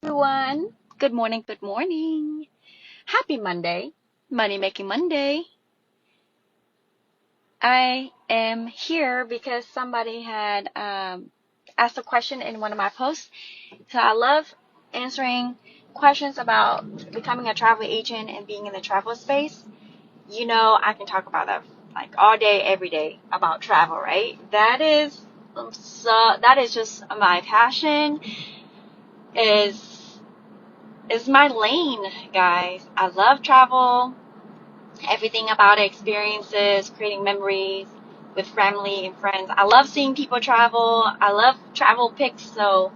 Everyone. Good morning, good morning. Happy Monday, Money Making Monday. I am here because somebody had asked a question in one of my posts. So I love answering questions about becoming a travel agent and being in the travel space. I can talk about that like all day, every day about travel, right? That is just my passion. Is my lane, guys. I love travel, everything about it, experiences, creating memories with family and friends. I love seeing people travel. I love travel pics, so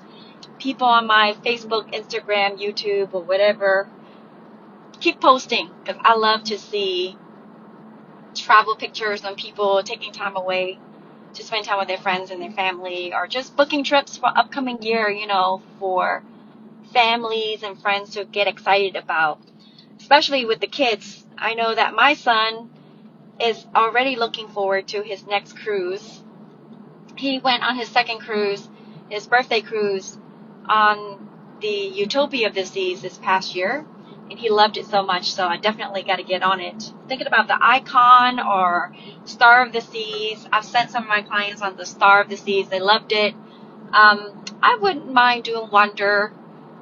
people on my Facebook, Instagram, YouTube, or whatever, keep posting because I love to see travel pictures and people taking time away to spend time with their friends and their family, or just booking trips for upcoming year, for families and friends to get excited about, especially with the kids. I know that my son is already looking forward to his next cruise. He went on his second cruise, his birthday cruise, on the Utopia of the Seas this past year, and he loved it so much, so I definitely got to get on it. Thinking about the Icon or Star of the Seas. I've sent some of my clients on the Star of the Seas. They loved it. I wouldn't mind doing Wonder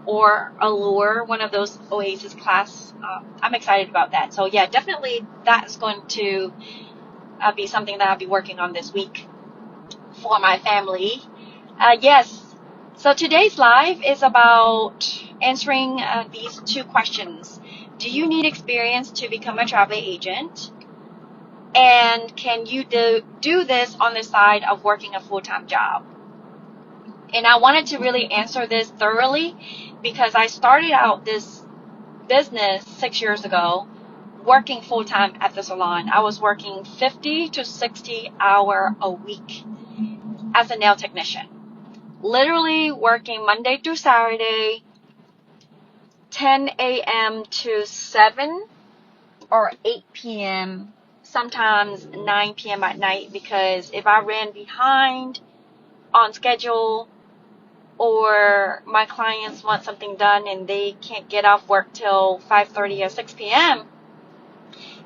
or Allure, one of those Oasis class. I'm excited about that. So yeah, definitely that's going to be something that I'll be working on this week for my family. Yes. So today's live is about answering these two questions. Do you need experience to become a travel agent? And can you do this on the side of working a full-time job? And I wanted to really answer this thoroughly because I started out this business 6 years ago working full-time at the salon. I was working 50 to 60 hour a week as a nail technician. Literally working Monday through Saturday, 10 a.m. to 7 or 8 p.m., sometimes 9 p.m. at night, because if I ran behind on schedule or my clients want something done and they can't get off work till 5:30 or 6 p.m.,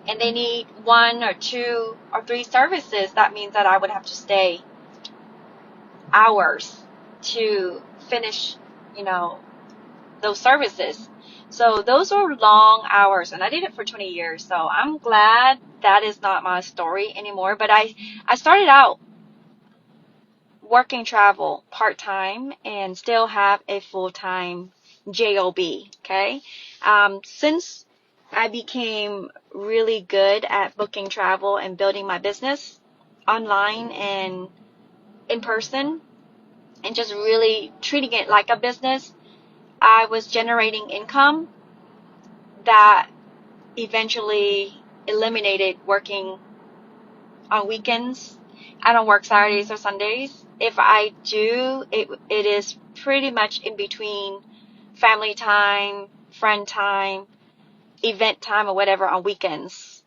and they need 1 or 2 or 3 services, that means that I would have to stay hours to finish, those services. So those are long hours, and I did it for 20 years. So I'm glad that is not my story anymore. But I started out working travel part-time and still have a full-time job. Okay. Since I became really good at booking travel and building my business online and in person, and just really treating it like a business, I was generating income that eventually eliminated working on weekends. I don't work Saturdays or Sundays. If I do, it is pretty much in between family time, friend time, event time, or whatever on weekends.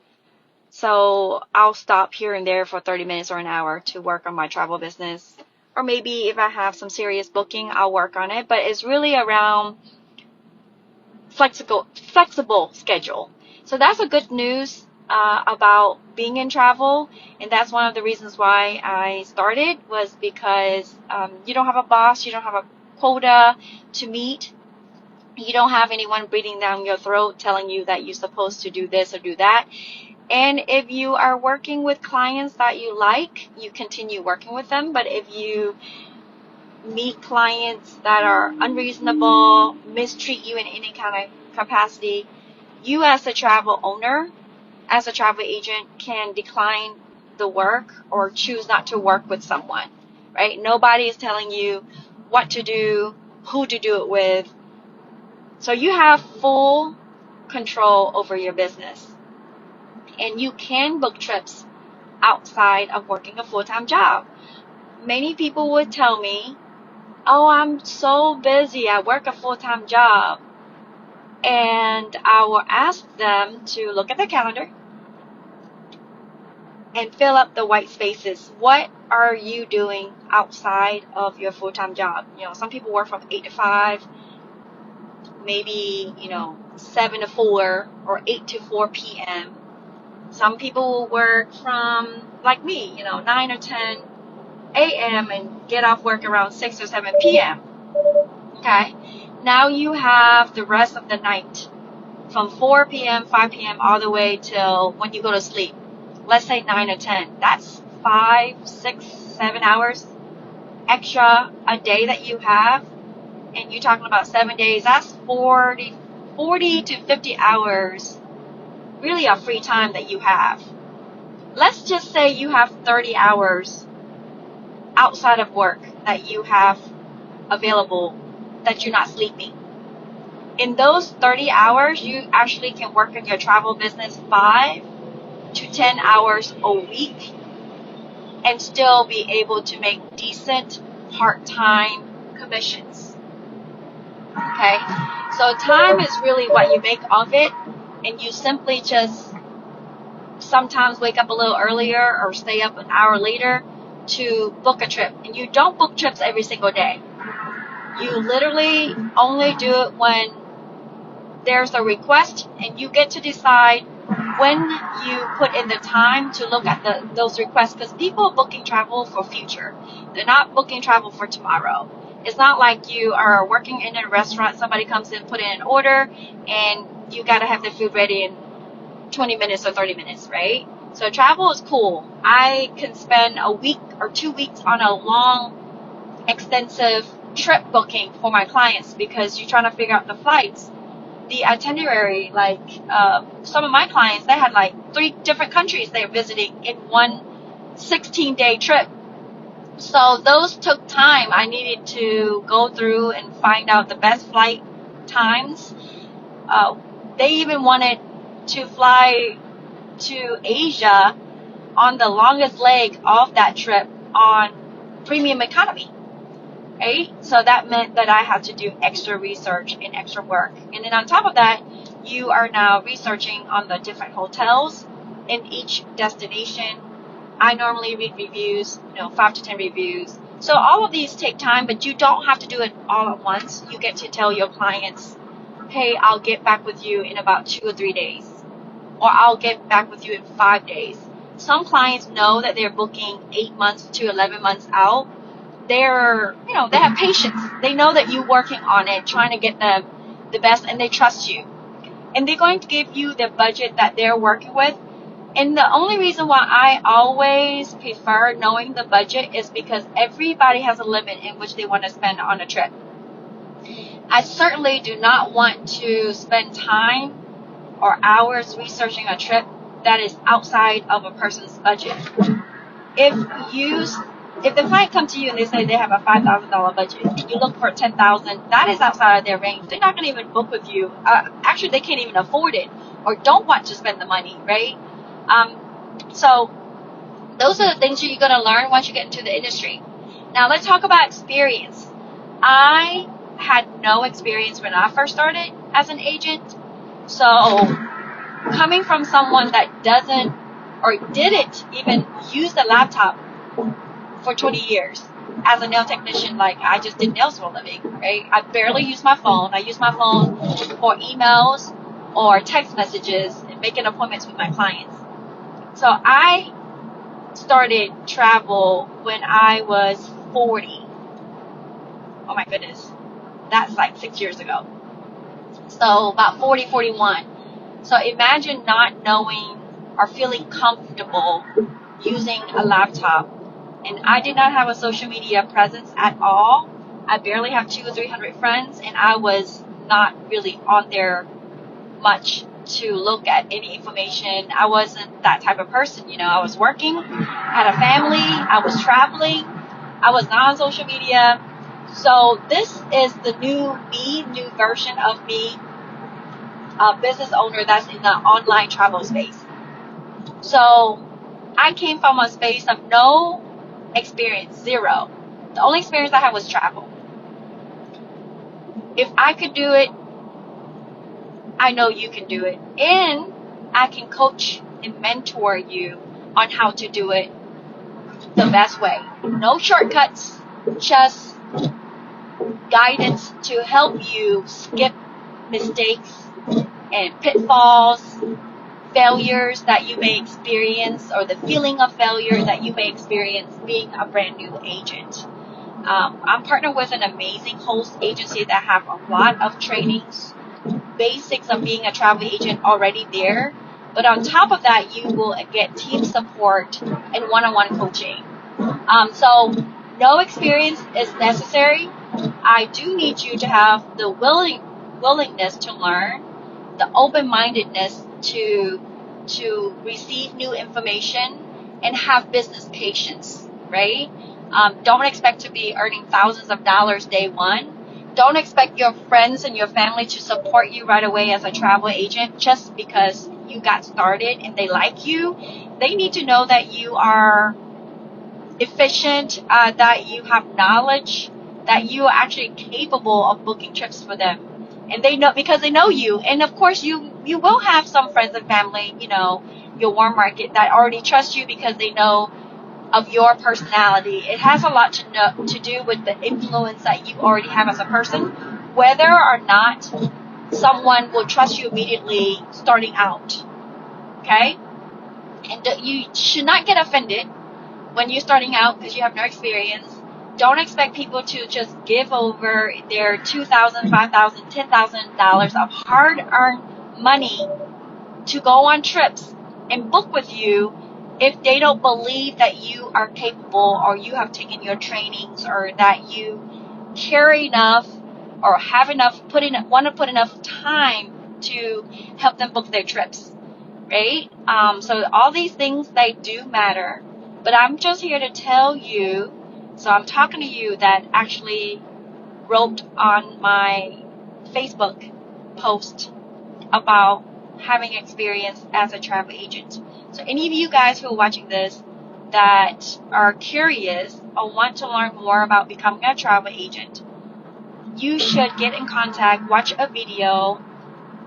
So I'll stop here and there for 30 minutes or an hour to work on my travel business. Or maybe if I have some serious booking, I'll work on it. But it's really around flexible schedule. So that's a good news about being in travel, and that's one of the reasons why I started, was because you don't have a boss, you don't have a quota to meet, you don't have anyone breathing down your throat telling you that you're supposed to do this or do that. And if you are working with clients that you like, you continue working with them. But if you meet clients that are unreasonable, mistreat you in any kind of capacity, you as a travel owner, as a travel agent, can decline the work or choose not to work with someone, right? Nobody is telling you what to do, who to do it with. So you have full control over your business, and you can book trips outside of working a full-time job. Many people would tell me, oh, I'm so busy, I work a full-time job. And I will ask them to look at their calendar and fill up the white spaces. What are you doing outside of your full-time job? Some people work from 8 to 5. maybe, 7 to 4 or 8 to 4 p.m. Some people work from, like me, 9 or 10 a.m. and get off work around 6 or 7 p.m. Okay? Now you have the rest of the night from 4 p.m., 5 p.m. all the way till when you go to sleep. Let's say 9 or 10. That's 5, 6, 7 hours extra a day that you have. And you're talking about 7 days. That's 40 to 50 hours really of free time that you have. Let's just say you have 30 hours outside of work that you have available that you're not sleeping. In those 30 hours, you actually can work in your travel business 5 to 10 hours a week and still be able to make decent part-time commissions. Okay? So time is really what you make of it, and you simply just sometimes wake up a little earlier or stay up an hour later to book a trip. And you don't book trips every single day. You literally only do it when there's a request, and you get to decide when you put in the time to look at those requests, because people are booking travel for future. They're not booking travel for tomorrow. It's not like you are working in a restaurant, somebody comes in, put in an order, and you got to have the food ready in 20 minutes or 30 minutes, right? So travel is cool. I can spend a week or 2 weeks on a long, extensive trip booking for my clients because you're trying to figure out the flights, the itinerary. Like some of my clients, they had like 3 different countries they're visiting in one 16-day trip. So those took time. I needed to go through and find out the best flight times. They even wanted to fly to Asia on the longest leg of that trip on premium economy. Right? So that meant that I had to do extra research and extra work. And then on top of that, you are now researching on the different hotels in each destination. I normally read reviews, 5 to 10 reviews. So all of these take time, but you don't have to do it all at once. You get to tell your clients, hey, I'll get back with you in about 2 or 3 days. Or I'll get back with you in 5 days. Some clients know that they're booking 8 months to 11 months out. They have patience. They know that you're working on it, trying to get them the best, and they trust you. And they're going to give you the budget that they're working with. And the only reason why I always prefer knowing the budget is because everybody has a limit in which they want to spend on a trip. I certainly do not want to spend time or hours researching a trip that is outside of a person's budget. If the client comes to you and they say they have a $5,000 budget, you look for $10,000, that is outside of their range. They're not going to even book with you. Actually, they can't even afford it or don't want to spend the money, right? So those are the things you're going to learn once you get into the industry. Now let's talk about experience. I had no experience when I first started as an agent. So coming from someone that doesn't or didn't even use the laptop for 20 years as a nail technician, like I just did nails for a living, right? I barely use my phone. I use my phone for emails or text messages and making appointments with my clients. So I started travel when I was 40. Oh my goodness. That's like 6 years ago. So about 40, 41. So imagine not knowing or feeling comfortable using a laptop. And I did not have a social media presence at all. I barely have 200 or 300 friends, and I was not really on there much to look at any information. I wasn't that type of person. I was working, had a family, I was traveling, I was not on social media. So this is the new version of me, a business owner that's in the online travel space. So I came from a space of no experience, zero. The only experience I had was travel. If I could do it, I know you can do it. And I can coach and mentor you on how to do it the best way. No shortcuts, just guidance to help you skip mistakes and pitfalls, failures that you may experience, or the feeling of failure that you may experience being a brand new agent. I'm partnered with an amazing host agency that have a lot of trainings, basics of being a travel agent already there. But on top of that, you will get team support and one-on-one coaching. So no experience is necessary. I do need you to have the willingness to learn, the open-mindedness to receive new information, and have business patience, right? Don't expect to be earning thousands of dollars day one. Don't expect your friends and your family to support you right away as a travel agent just because you got started and they like you. They need to know that you are efficient, that you have knowledge, that you are actually capable of booking trips for them. And they know, because they know you. And of course, you will have some friends and family, your warm market, that already trust you because they know of your personality. It has a lot to do with the influence that you already have as a person, whether or not someone will trust you immediately starting out. Okay? And you should not get offended when you're starting out because you have no experience. Don't expect people to just give over their $2,000, $5,000, $10,000 of hard-earned money to go on trips and book with you if they don't believe that you are capable, or you have taken your trainings, or that you care enough or have enough, want to put enough time to help them book their trips, right? So all these things, they do matter. But I'm just here to tell you, so I'm talking to you that actually wrote on my Facebook post about having experience as a travel agent. So any of you guys who are watching this that are curious or want to learn more about becoming a travel agent, you should get in contact, watch a video.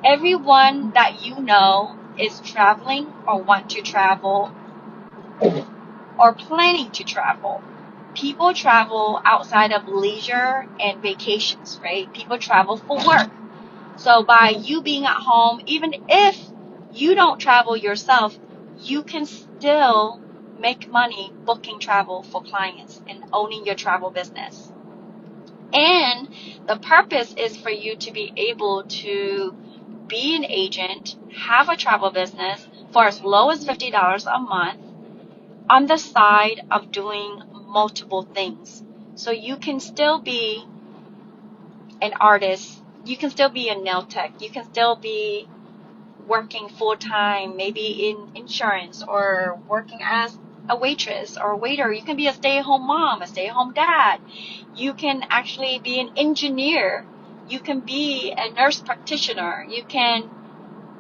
Everyone that you know is traveling or want to travel or planning to travel. People travel outside of leisure and vacations, right? People travel for work. So by you being at home, even if you don't travel yourself, you can still make money booking travel for clients and owning your travel business. And the purpose is for you to be able to be an agent, have a travel business for as low as $50 a month on the side of doing multiple things. So you can still be an artist, you can still be a nail tech, you can still be working full-time, maybe in insurance, or working as a waitress or a waiter. You can be a stay-at-home mom, a stay-at-home dad. You can actually be an engineer. You can be a nurse practitioner. You can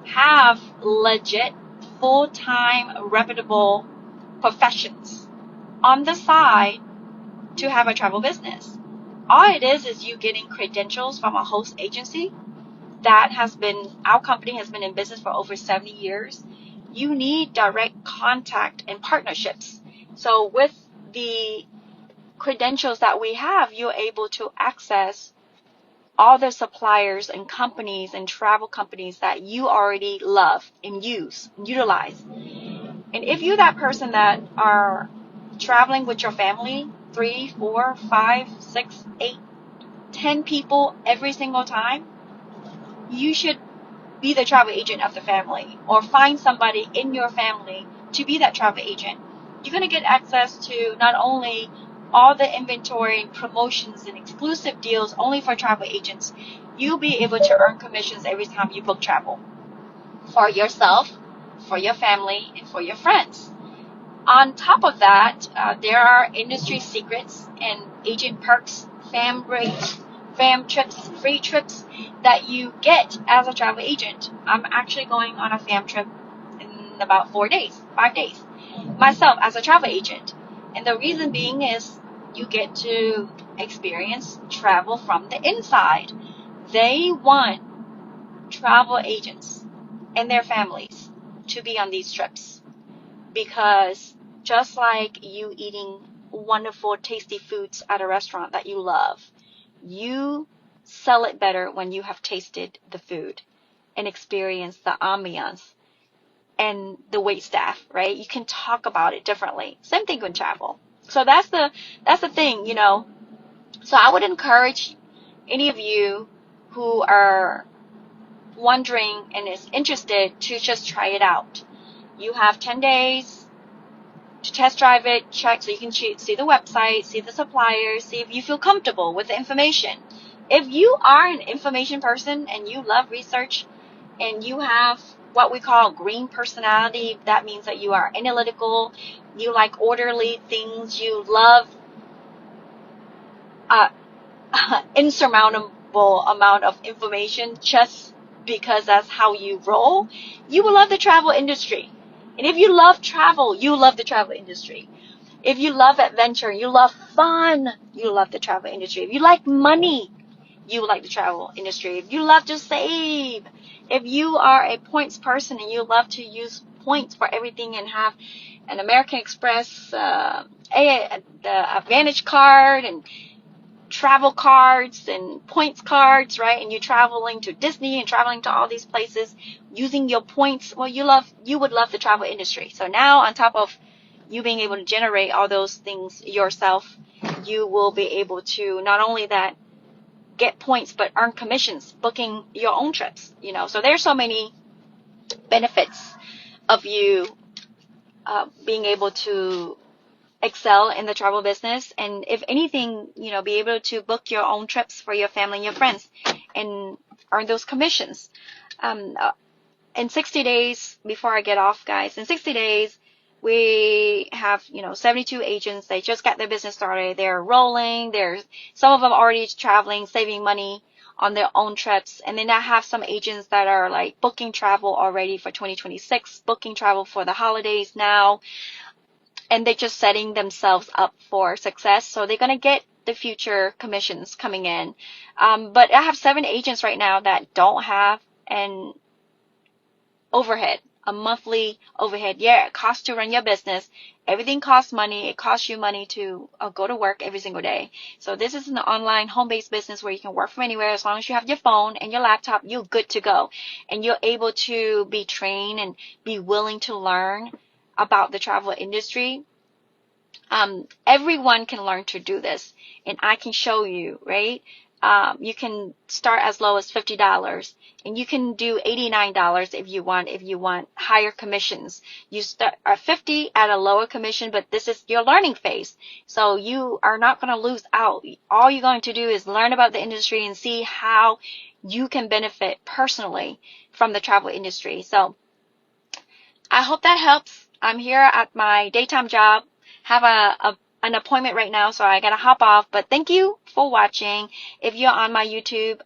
have legit, full-time, reputable professions on the side to have a travel business. All it is you getting credentials from a host agency that our company has been in business for over 70 years. You need direct contact and partnerships. So with the credentials that we have, you're able to access all the suppliers and companies and travel companies that you already love and utilize. And if you're that person that are traveling with your family, 3, 4, 5, 6, 8, 10 people every single time, you should be the travel agent of the family, or find somebody in your family to be that travel agent. You're going to get access to not only all the inventory, promotions, and exclusive deals only for travel agents, you'll be able to earn commissions every time you book travel for yourself, for your family, and for your friends. On top of that, there are industry secrets and agent perks, fam rates, fam trips, free trips that you get as a travel agent. I'm actually going on a fam trip in about 5 days, myself as a travel agent. And the reason being is you get to experience travel from the inside. They want travel agents and their families to be on these trips, because just like you eating wonderful, tasty foods at a restaurant that you love, you sell it better when you have tasted the food and experienced the ambiance and the wait staff, right? You can talk about it differently. Same thing with travel. So that's the thing, you know. So I would encourage any of you who are wondering and is interested to just try it out. You have 10 days to test drive it, check, so you can see the website, see the suppliers, see if you feel comfortable with the information. If you are an information person and you love research and you have what we call green personality, that means that you are analytical, you like orderly things, you love insurmountable amount of information just because that's how you roll, you will love the travel industry. And if you love travel, you love the travel industry. If you love adventure, you love fun, you love the travel industry. If you like money, you like the travel industry. If you love to save, if you are a points person and you love to use points for everything and have an American Express, the Advantage card and travel cards and points cards, right? And you're traveling to Disney and traveling to all these places using your points. Well, you would love the travel industry. So now on top of you being able to generate all those things yourself, you will be able to not only that get points, but earn commissions booking your own trips, you know. So there's so many benefits of you being able to excel in the travel business, and if anything, you know, be able to book your own trips for your family and your friends and earn those commissions. In 60 days, before I get off, guys, in 60 days, we have, you know, 72 agents. They just got their business started. They're rolling. There's some of them already traveling, saving money on their own trips. And then I have some agents that are like booking travel already for 2026, booking travel for the holidays now. And they're just setting themselves up for success. So they're going to get the future commissions coming in. But I have 7 agents right now that don't have an overhead, a monthly overhead. Yeah, it costs to run your business. Everything costs money. It costs you money to go to work every single day. So this is an online home-based business where you can work from anywhere. As long as you have your phone and your laptop, you're good to go. And you're able to be trained and be willing to learn about the travel industry. Everyone can learn to do this, and I can show you, right? You can start as low as $50, and you can do $89 if you want higher commissions. You start at 50 at a lower commission, but this is your learning phase. So you are not going to lose out. All you're going to do is learn about the industry and see how you can benefit personally from the travel industry. So I hope that helps. I'm here at my daytime job. Have an appointment right now, so I gotta hop off. But thank you for watching. If you're on my YouTube,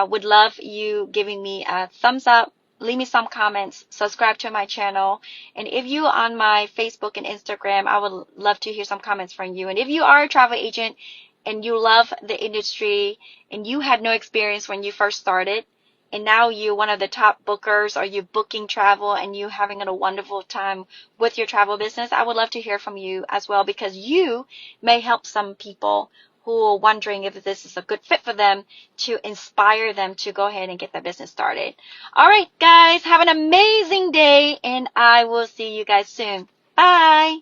would love you giving me a thumbs up, leave me some comments, subscribe to my channel. And if you on my Facebook and Instagram, I would love to hear some comments from you. And if you are a travel agent and you love the industry and you had no experience when you first started, and now you're one of the top bookers, or you're booking travel and you having a wonderful time with your travel business, I would love to hear from you as well, because you may help some people who are wondering if this is a good fit for them, to inspire them to go ahead and get their business started. All right, guys, have an amazing day, and I will see you guys soon. Bye.